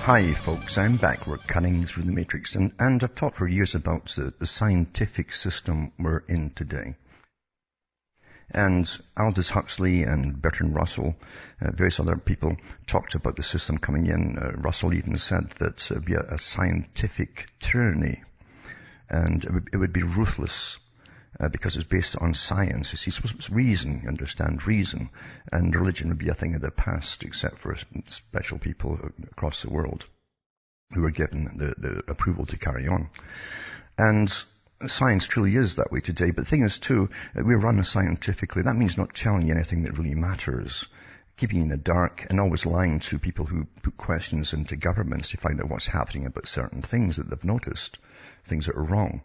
Hi folks, I'm back. We're cutting through the matrix and I've talked for years about the scientific system we're in today. And Aldous Huxley and Bertrand Russell, various other people talked about the system coming in. Russell even said that it would be a scientific tyranny and it would be ruthless. Because it's based on science. You see, it's reason, you understand, reason. And religion would be a thing of the past, except for special people across the world who were given the approval to carry on. And science truly is that way today. But the thing is, too, we run scientifically. That means not telling you anything that really matters, keeping you in the dark, and always lying to people who put questions into governments to find out what's happening about certain things that they've noticed, things that are wrong.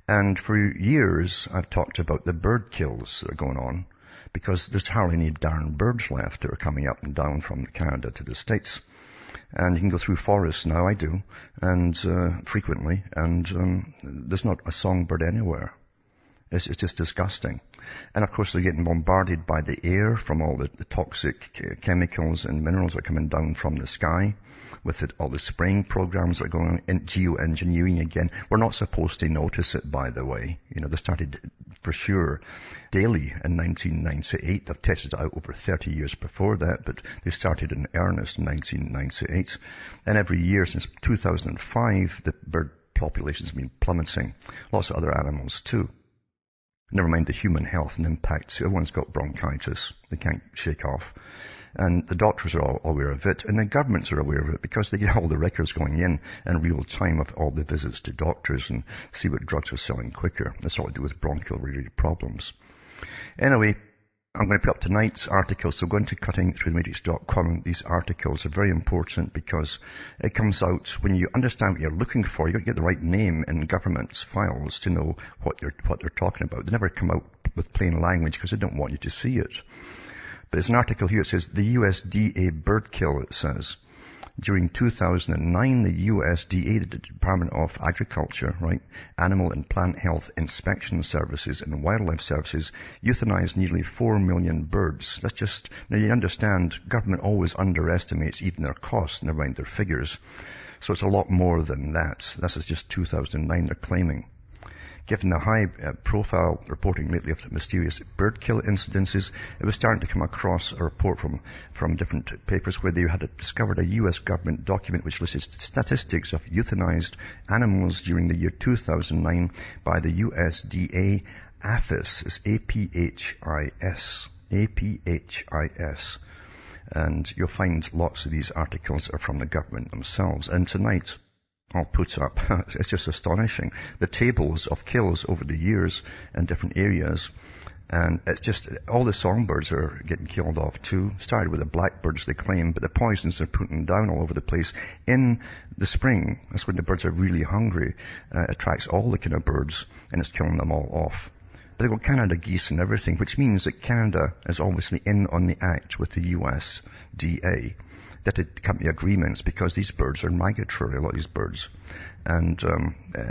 And for years, I've talked about the bird kills that are going on because there's hardly any darn birds left that are coming up and down from Canada to the States. And you can go through forests now, I do, and frequently, and there's not a songbird anywhere. It's just disgusting. And of course, they're getting bombarded by the air from all the toxic chemicals and minerals that are coming down from the sky. With all the spraying programs that are going on in geoengineering again. We're not supposed to notice it, by the way. You know, they started for sure daily in 1998. They've tested it out over 30 years before that, but they started in earnest in 1998. And every year since 2005, the bird population has been plummeting. Lots of other animals too. Never mind the human health and impact. Everyone's got bronchitis. They can't shake off. And the doctors are all aware of it, and the governments are aware of it because they get all the records going in real time of all the visits to doctors and see what drugs are selling quicker. That's all to do with bronchial-related problems. Anyway, I'm going to put up tonight's article, so go into cuttingthroughthematrix.com. These articles are very important because it comes out when you understand what you're looking for. You've got to get the right name in government's files to know what they're talking about. They never come out with plain language because they don't want you to see it. But there's an article here. It says the USDA bird kill, it says. During 2009, the USDA, the Department of Agriculture, right, Animal and Plant Health Inspection Services and Wildlife Services, euthanized nearly 4 million birds. That's just, now you understand, government always underestimates even their costs, never mind their figures. So it's a lot more than that. This is just 2009, they're claiming. Given the high profile reporting lately of the mysterious bird kill incidences, it was starting to come across a report from different papers where they had discovered a U.S. government document which listed statistics of euthanized animals during the year 2009 by the USDA APHIS. It's A-P-H-I-S. A-P-H-I-S. And you'll find lots of these articles are from the government themselves. And tonight, I'll put up, it's just astonishing, the tables of kills over the years in different areas. And it's just, all the songbirds are getting killed off too. Started with the blackbirds, they claim, but the poisons are putting down all over the place. In the spring, that's when the birds are really hungry, attracts all the kind of birds, and it's killing them all off. But they've got Canada geese and everything, which means that Canada is obviously in on the act with the USDA. That had come to agreements because these birds are migratory, a lot of these birds. And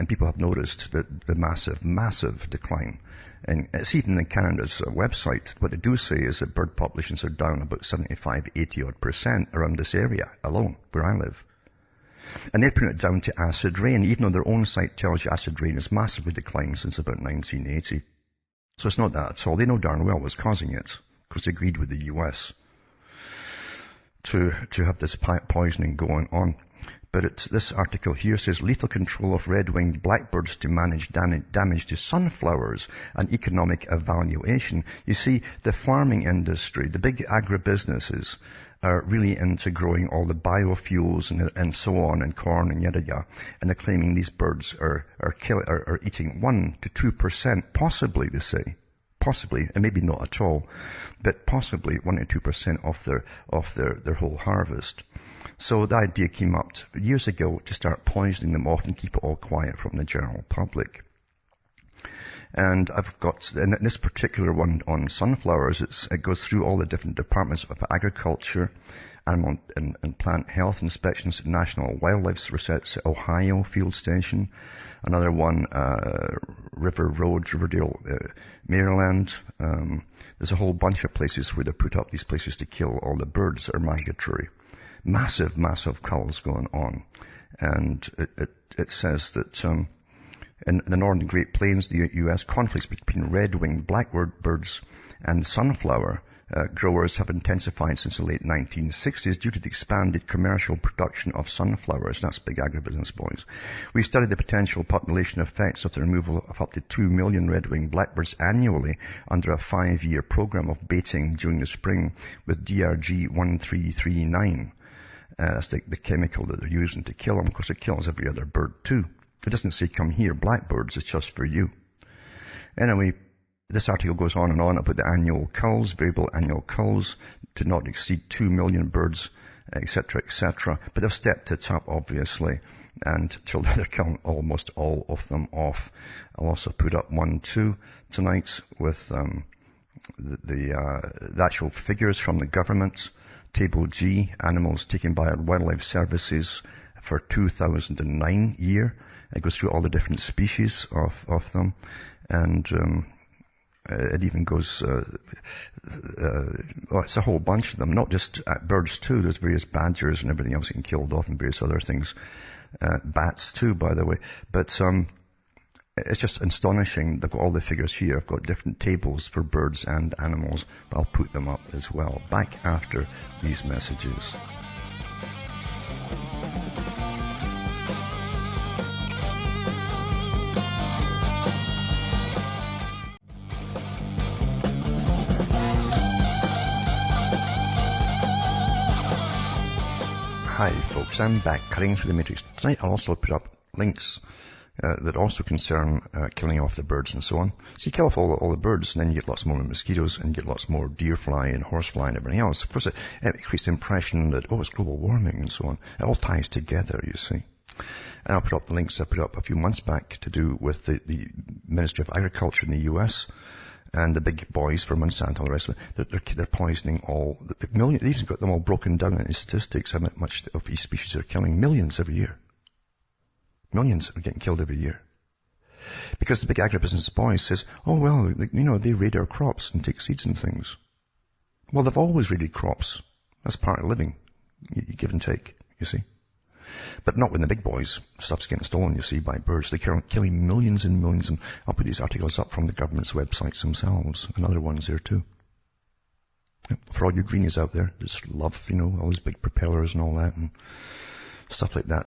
people have noticed that the massive decline. And it's even in Canada's website. What they do say is that bird populations are down about 75, 80 odd % around this area alone, where I live. And they're putting it down to acid rain, even though their own site tells you acid rain has massively declined since about 1980. So it's not that at all. They know darn well what's causing it, because they agreed with the US to have this poisoning going on. But this article here says lethal control of red-winged blackbirds to manage damage to sunflowers and economic evaluation. You see, the farming industry, the big agribusinesses are really into growing all the biofuels and so on, and corn and yada yada. And they're claiming these birds are eating 1 to 2%, possibly, they say. Possibly, and maybe not at all, but possibly 1 to 2% of their whole harvest. So the idea came up years ago to start poisoning them off and keep it all quiet from the general public. And I've got, in this particular one on sunflowers, it goes through all the different departments of agriculture, animal and plant health inspections, National Wildlife Research, Ohio Field Station, another one, River Road, Riverdale, Maryland. There's a whole bunch of places where they put up these places to kill all the birds that are migratory. Massive, massive culls going on. And it says that in the northern Great Plains, the U.S., conflicts between red-winged blackbird birds and sunflower growers have intensified since the late 1960s due to the expanded commercial production of sunflowers. That's big agribusiness, boys. We studied the potential population effects of the removal of up to 2 million red-winged blackbirds annually under a 5-year program of baiting during the spring with DRG-1339. That's the chemical that they're using to kill them. Of course, it kills every other bird too. It doesn't say, come here, blackbirds, it's just for you. Anyway, this article goes on and on about the annual culls, variable annual culls, to not exceed 2 million birds, etc., etc. But they've stepped it up, obviously, and till they're killing almost all of them off. I'll also put up 1, 2 tonight with the actual figures from the government. Table G, animals taken by wildlife services for 2009 year. It goes through all the different species of them, and it even goes, it's a whole bunch of them, not just birds too. There's various badgers and everything else getting killed off and various other things. Bats too, by the way. But it's just astonishing. They've got all the figures here. I've got different tables for birds and animals, but I'll put them up as well. Back after these messages. Hi folks, I'm back cutting through the matrix. Tonight I'll also put up links that also concern killing off the birds and so on. So you kill off all the birds, and then you get lots more mosquitoes, and you get lots more deer fly and horse fly and everything else. Of course, it creates the impression that, it's global warming and so on. It all ties together, you see. And I'll put up the links I put up a few months back to do with the Ministry of Agriculture in the US, and the big boys for Monsanto and all the rest of it. They're poisoning all, the millions, they've even got them all broken down in statistics, how much of each species are killing. Millions every year. Millions are getting killed every year. Because the big agribusiness boys says, they raid our crops and take seeds and things. Well, they've always raided crops. That's part of living. You give and take, you see. But not when the big boys, stuff's getting stolen, you see, by birds. They're killing millions and millions. And I'll put these articles up from the government's websites themselves, and other ones there too. For all you greenies out there, just love, all these big propellers and all that, and stuff like that.